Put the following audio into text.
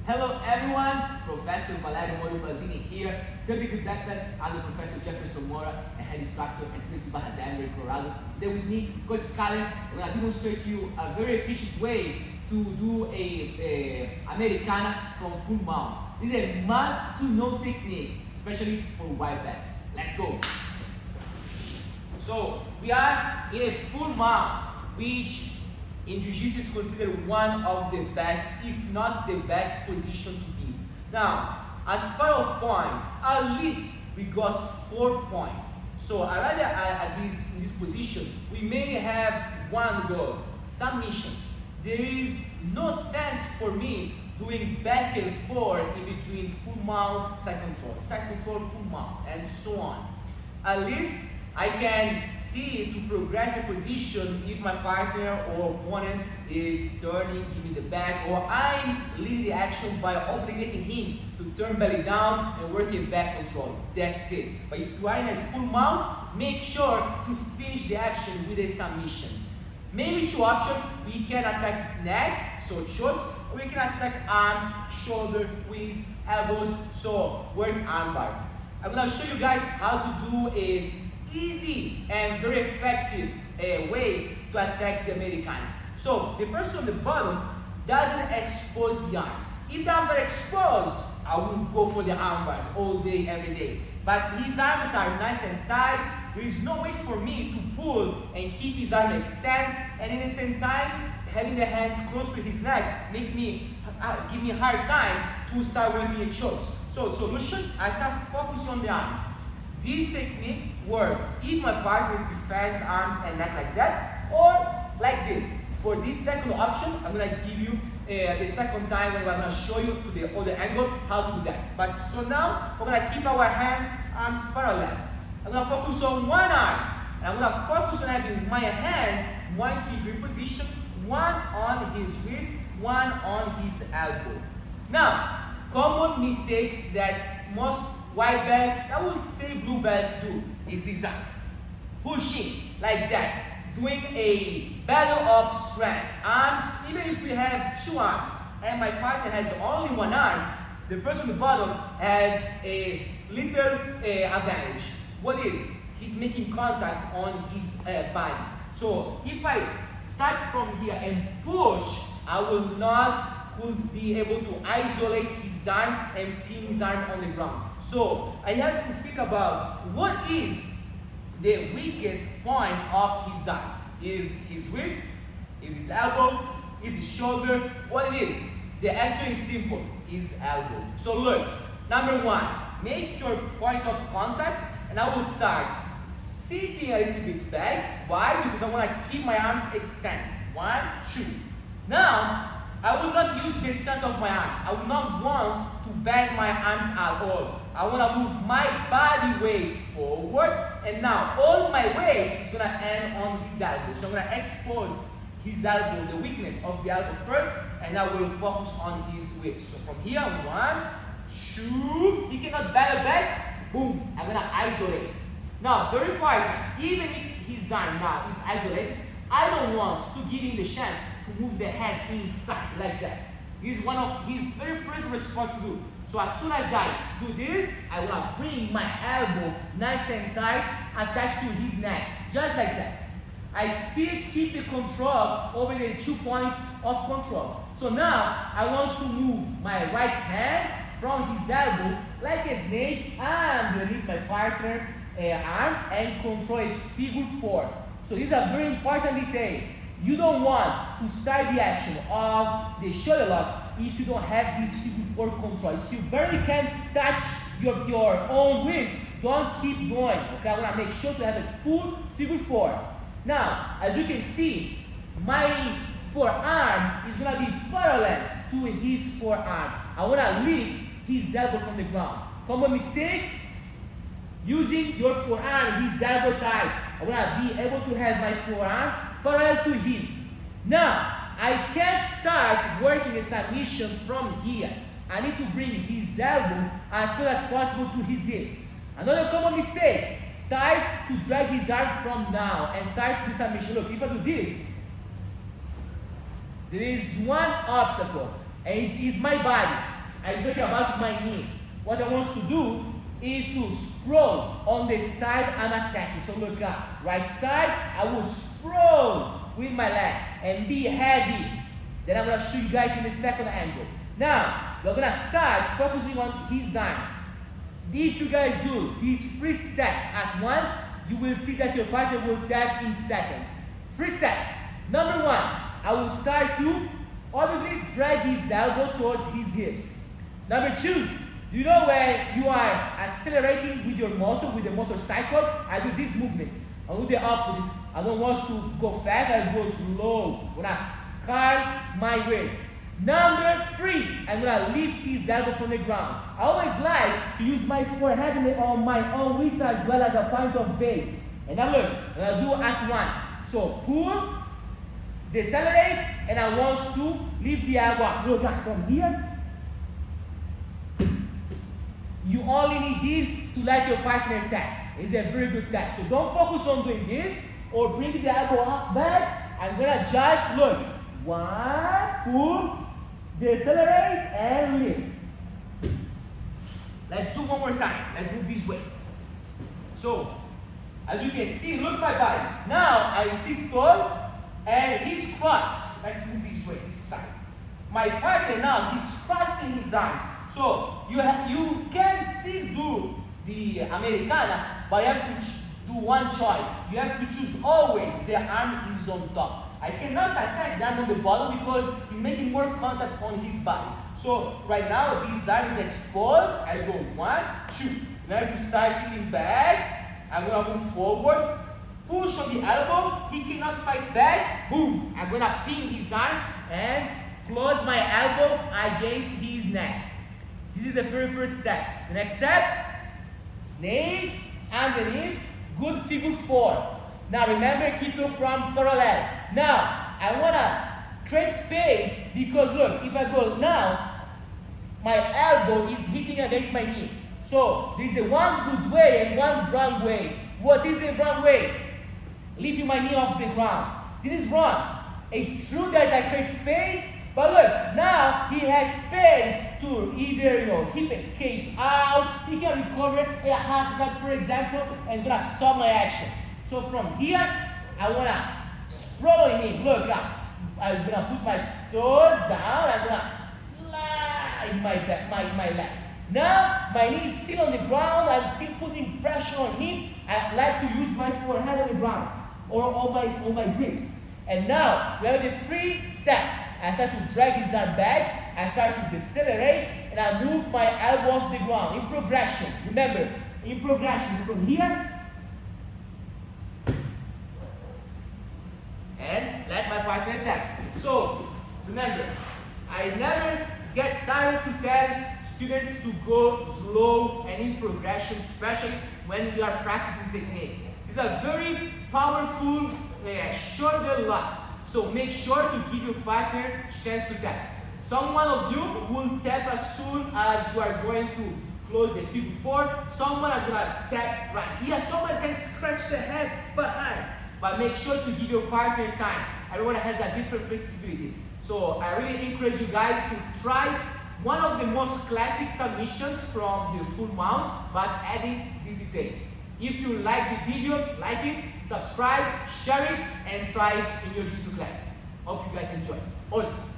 Hello everyone, Professor Valerio Mori Ubaldini here, third degree backpack under Professor Jefferson Mora and head instructor at University of Denver, Colorado. Today with me, Coach Scully, I'm going to demonstrate to you a very efficient way to do a Americana from full mount. This is a must-to-know technique, especially for white belts. Let's go. So we are in a full mount, which in Jiu-Jitsu is considered one of the best, if not the best position to be. Now, as far as points, at least we got 4 points. So already in this position, we may have one goal, submissions. There is no sense for me doing back and forth in between full mount, second control, full mount, and so on. At least I can see to progress a position if my partner or opponent is turning, give me the back, or I'm leading the action by obligating him to turn belly down and work in back control. That's it. But if you are in a full mount, make sure to finish the action with a submission. Maybe 2 options. We can attack neck, so chokes, or we can attack arms, shoulder, wrists, elbows, so work arm bars. I'm gonna show you guys how to do a easy and very effective way to attack the Americana. So the person on the bottom doesn't expose the arms. If the arms are exposed, I will go for the arm bars all day, every day. But his arms are nice and tight. There is no way for me to pull and keep his arm extend, and in the same time, having the hands close to his neck give me a hard time to start working the chokes. So solution, I start focusing on the arms. This technique works if my partner defends arms and neck like that, or like this. For this second option, I'm going to give you the second time when I'm going to show you to the other angle how to do that. But so now, we're going to keep our arms parallel. I'm going to focus on one arm, and I'm going to focus on having my hands, one keep in position, one on his wrist, one on his elbow. Now, common mistakes that most white belts, I would say blue belts do, is zigzag. Pushing like that. Doing a battle of strength. Arms, even if we have 2 arms and my partner has only 1 arm, the person on the bottom has a little advantage. What is? He's making contact on his body. So if I start from here and push, I will not could be able to isolate his arm and pin his arm on the ground. So I have to think about what is the weakest point of his arm. Is his wrist? Is his elbow? Is his shoulder? What it is? The answer is simple, is elbow. So look, number 1, make your point of contact, and I will start sitting a little bit back. Why? Because I want to keep my arms extended. 1, 2. Now, I will not use the center of my arms. I will not want to bend my arms at all. I want to move my body weight forward, and now all my weight is going to end on his elbow. So I'm going to expose his elbow, the weakness of the elbow first, and I will focus on his wrist. So from here, 1, 2, he cannot battle back, boom, I'm going to isolate. Now, very important, even if his arm now is isolated, I don't want to give him the chance to move the head inside like that. This is one of his very first response to do. So as soon as I do this, I want to bring my elbow nice and tight, attached to his neck, just like that. I still keep the control over the 2 points of control. So now I want to move my right hand from his elbow like a snake underneath my partner arm and control a figure 4. So this is a very important detail. You don't want to start the action of the shoulder lock if you don't have this figure 4 control. If you barely can touch your own wrist, don't keep going. Okay, I want to make sure to have a full figure 4. Now, as you can see, my forearm is going to be parallel to his forearm. I want to lift his elbow from the ground. Common mistake, using your forearm, his elbow tight. I want to be able to have my forearm parallel to his. Now, I can't start working a submission from here. I need to bring his elbow as close as possible to his hips. Another common mistake, start to drag his arm from now and start the submission. Look, if I do this, there is one obstacle, and it's my body. I'm talking about my knee. What I want to do is to sprawl on the side I'm attacking. So look up, right side, I will sprawl with my leg and be heavy. Then I'm gonna show you guys in the second angle. Now, we're gonna start focusing on his arm. If you guys do these 3 steps at once, you will see that your partner will tap in seconds. 3 steps. Number 1, I will start to obviously drag his elbow towards his hips. Number 2, you know when you are accelerating with your motor, with the motorcycle, I do these movements. I do the opposite. I don't want to go fast, I go slow. When I calm my wrist. Number 3, I'm gonna lift his elbow from the ground. I always like to use my forehead on my own wrist as well as a point of base. And now look, I'm gonna do at once. So pull, decelerate, and I want to lift the elbow up. Look up from here. You only need this to let your partner tap. It's a very good tap. So don't focus on doing this or bring the elbow up back. I'm gonna just look. 1, pull, decelerate, and lift. Let's do one more time. Let's move this way. So, as you can see, look at my body. Now I sit tall and he's crossed. Let's move this way, this side. My partner now, he's crossing his arms. So you can still do the Americana, but you have to do one choice. You have to choose always the arm is on top. I cannot attack that on the bottom because he's making more contact on his body. So right now this arm is exposed. I go 1, 2. Now to start sitting back, I'm gonna move forward, push on the elbow. He cannot fight back. Boom! I'm gonna pin his arm and close my elbow against his neck. This is the very first step. The next step, snake, underneath, good figure 4. Now remember, keep your front parallel. Now, I wanna create space because look, if I go now, my elbow is hitting against my knee. So, there is a one good way and one wrong way. What is the wrong way? Lifting my knee off the ground. This is wrong. It's true that I create space, but look, now he has space to either, hip escape out, he can recover a half guard, for example, and it's gonna stop my action. So from here, I wanna sprawl him. Look, I'm gonna put my toes down, I'm gonna slide my leg. Now, my knee is still on the ground, I'm still putting pressure on him. I like to use my forehead on the ground, or on my grips. And now, we have the 3 steps. I start to drag his arm back, I start to decelerate, and I move my elbow off the ground in progression. Remember, in progression from here, and let my partner attack. So, remember, I never get tired to tell students to go slow and in progression, especially when we are practicing technique. It's a very powerful shoulder lock. So make sure to give your partner chance to tap. Someone of you will tap as soon as you are going to close the figure 4. Someone is going to tap right here. Someone can scratch the head behind. But make sure to give your partner time. Everyone has a different flexibility. So I really encourage you guys to try one of the most classic submissions from the full mount, but adding these details. If you like the video, like it, subscribe, share it, and try it in your jiu-jitsu class. Hope you guys enjoy. Os!